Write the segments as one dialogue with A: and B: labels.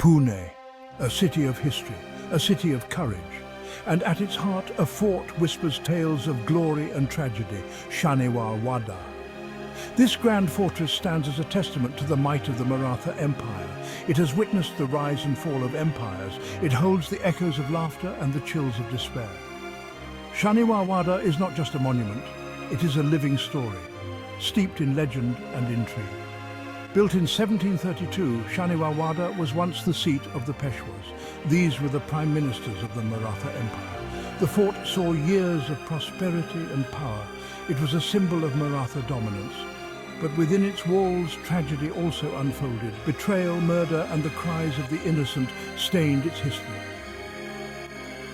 A: Pune, a city of history, a city of courage, and at its heart a fort whispers tales of glory and tragedy, Shaniwar Wada. This grand fortress stands as a testament to the might of the Maratha Empire. It has witnessed the rise and fall of empires. It holds the echoes of laughter and the chills of despair. Shaniwar Wada is not just a monument, it is a living story, steeped in legend and intrigue. Built in 1732, Shaniwar Wada was once the seat of the Peshwas. These were the prime ministers of the Maratha Empire. The fort saw years of prosperity and power. It was a symbol of Maratha dominance. But within its walls, tragedy also unfolded. Betrayal, murder, and the cries of the innocent stained its history.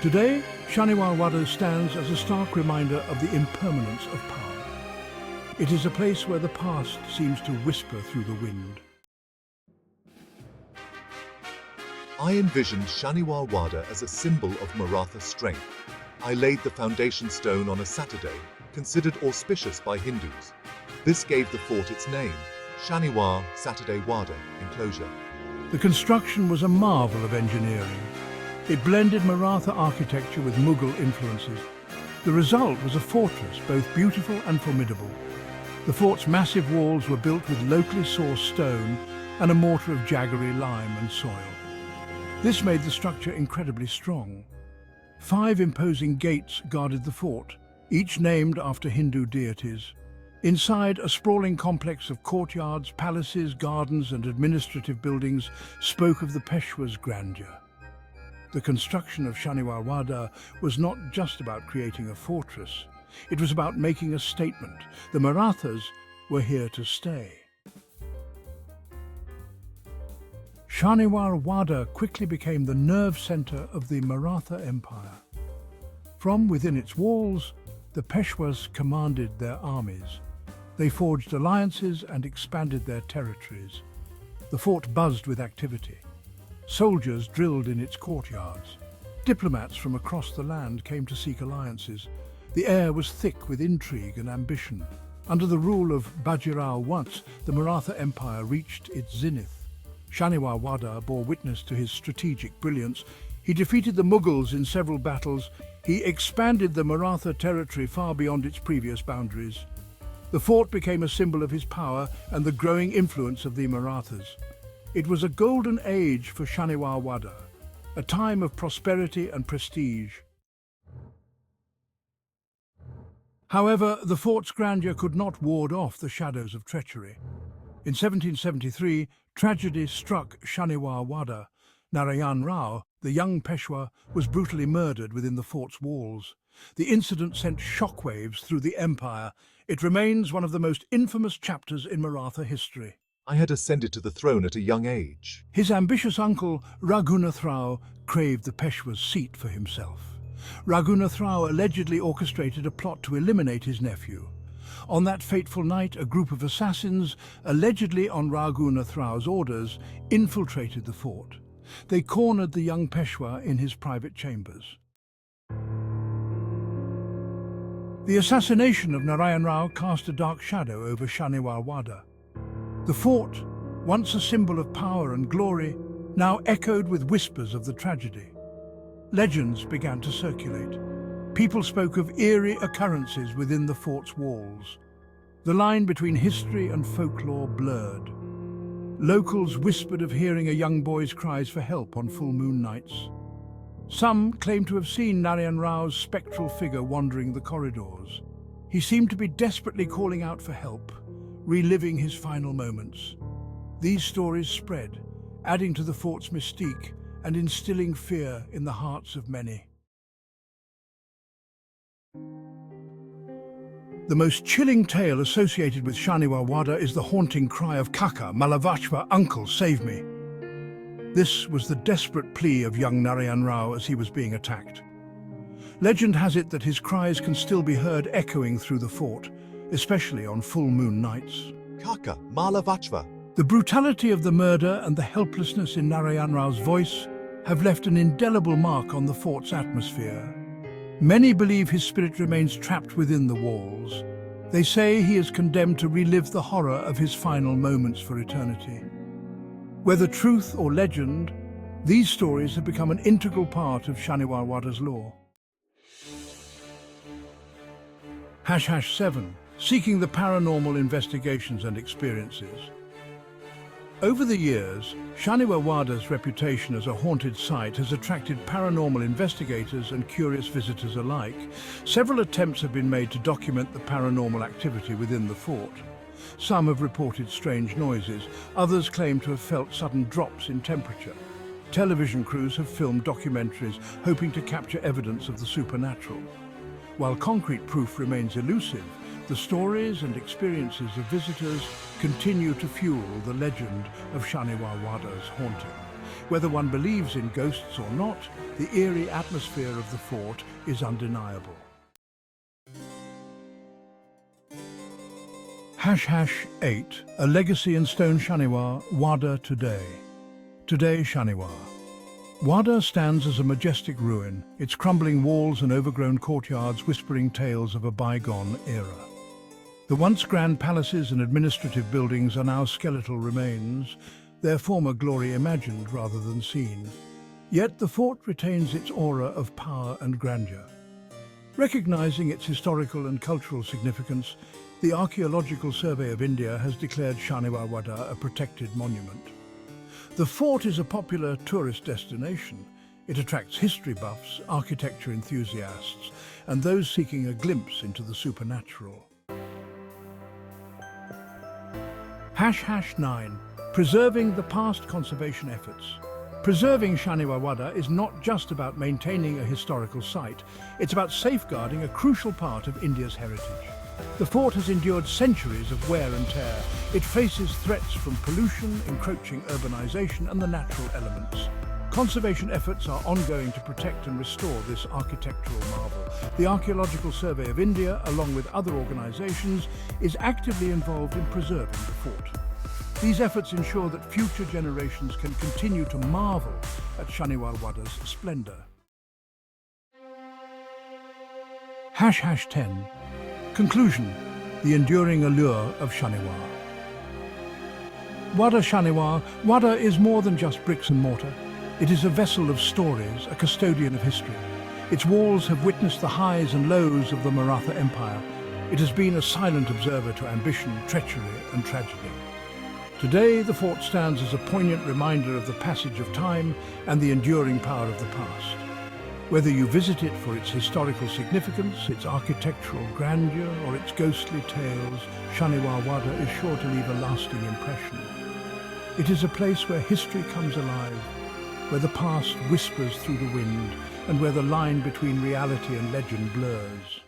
A: Today, Shaniwar Wada stands as a stark reminder of the impermanence of power. It is a place where the past seems to whisper through the wind.
B: I envisioned Shaniwar Wada as a symbol of Maratha strength. I laid the foundation stone on a Saturday, considered auspicious by Hindus. This gave the fort its name, Shaniwar Saturday Wada enclosure.
A: The construction was a marvel of engineering. It blended Maratha architecture with Mughal influences. The result was a fortress both beautiful and formidable. The fort's massive walls were built with locally sourced stone and a mortar of jaggery lime and soil. This made the structure incredibly strong. 5 imposing gates guarded the fort, each named after Hindu deities. Inside, a sprawling complex of courtyards, palaces, gardens, and administrative buildings spoke of the Peshwa's grandeur. The construction of Shaniwar Wada was not just about creating a fortress. It was about making a statement. The Marathas were here to stay. Shaniwar Wada quickly became the nerve center of the Maratha Empire. From within its walls, the Peshwas commanded their armies. They forged alliances and expanded their territories. The fort buzzed with activity. Soldiers drilled in its courtyards. Diplomats from across the land came to seek alliances. The air was thick with intrigue and ambition. Under the rule of Bajirao once, the Maratha Empire reached its zenith. Shaniwar Wada bore witness to his strategic brilliance. He defeated the Mughals in several battles. He expanded the Maratha territory far beyond its previous boundaries. The fort became a symbol of his power and the growing influence of the Marathas. It was a golden age for Shaniwar Wada, a time of prosperity and prestige. However, the fort's grandeur could not ward off the shadows of treachery. In 1773, tragedy struck Shaniwar Wada. Narayan Rao, the young Peshwa, was brutally murdered within the fort's walls. The incident sent shockwaves through the empire. It remains one of the most infamous chapters in Maratha history.
B: I had ascended to the throne at a young age.
A: His ambitious uncle, Raghunath Rao, craved the Peshwa's seat for himself. Raghunath Rao allegedly orchestrated a plot to eliminate his nephew. On that fateful night, a group of assassins, allegedly on Raghunath Rao's orders, infiltrated the fort. They cornered the young Peshwa in his private chambers. The assassination of Narayan Rao cast a dark shadow over Shaniwar Wada. The fort, once a symbol of power and glory, now echoed with whispers of the tragedy. Legends began to circulate. People spoke of eerie occurrences within the fort's walls. The line between history and folklore blurred. Locals whispered of hearing a young boy's cries for help on full moon nights. Some claimed to have seen Narayan Rao's spectral figure wandering the corridors. He seemed to be desperately calling out for help, reliving his final moments. These stories spread, adding to the fort's mystique and instilling fear in the hearts of many. The most chilling tale associated with Shaniwar Wada is the haunting cry of Kaka, Malavachva, uncle, save me. This was the desperate plea of young Narayan Rao as he was being attacked. Legend has it that his cries can still be heard echoing through the fort, especially on full moon nights.
B: Kaka, Malavachva.
A: The brutality of the murder and the helplessness in Narayan Rao's voice have left an indelible mark on the fort's atmosphere. Many believe his spirit remains trapped within the walls. They say he is condemned to relive the horror of his final moments for eternity. Whether truth or legend, These stories have become an integral part of Shaniwar Wada's lore. #7. Seeking the paranormal investigations and experiences. Over the years, Shaniwar Wada's reputation as a haunted site has attracted paranormal investigators and curious visitors alike. Several attempts have been made to document the paranormal activity within the fort. Some have reported strange noises, others claim to have felt sudden drops in temperature. Television crews have filmed documentaries hoping to capture evidence of the supernatural. While concrete proof remains elusive, the stories and experiences of visitors continue to fuel the legend of Shaniwar Wada's haunting. Whether one believes in ghosts or not, the eerie atmosphere of the fort is undeniable. #8. A legacy in stone Shaniwar Wada today. Today, Shaniwar Wada stands as a majestic ruin, its crumbling walls and overgrown courtyards whispering tales of a bygone era. The once grand palaces and administrative buildings are now skeletal remains, their former glory imagined rather than seen. Yet the fort retains its aura of power and grandeur. Recognizing its historical and cultural significance, the Archaeological Survey of India has declared Shaniwar Wada a protected monument. The fort is a popular tourist destination. It attracts history buffs, architecture enthusiasts, and those seeking a glimpse into the supernatural. #9. Preserving the past conservation efforts. Preserving Shaniwar Wada is not just about maintaining a historical site, it's about safeguarding a crucial part of India's heritage. The fort has endured centuries of wear and tear. It faces threats from pollution, encroaching urbanization, and the natural elements. Conservation efforts are ongoing to protect and restore this architectural marvel. The Archaeological Survey of India, along with other organizations, is actively involved in preserving the fort. These efforts ensure that future generations can continue to marvel at Shaniwar Wada's splendor. #10. Conclusion: the enduring allure of Shaniwar. Shaniwar Wada is more than just bricks and mortar. It is a vessel of stories, a custodian of history. Its walls have witnessed the highs and lows of the Maratha Empire. It has been a silent observer to ambition, treachery, and tragedy. Today, the fort stands as a poignant reminder of the passage of time and the enduring power of the past. Whether you visit it for its historical significance, its architectural grandeur, or its ghostly tales, Shaniwar Wada is sure to leave a lasting impression. It is a place where history comes alive, where the past whispers through the wind, and where the line between reality and legend blurs.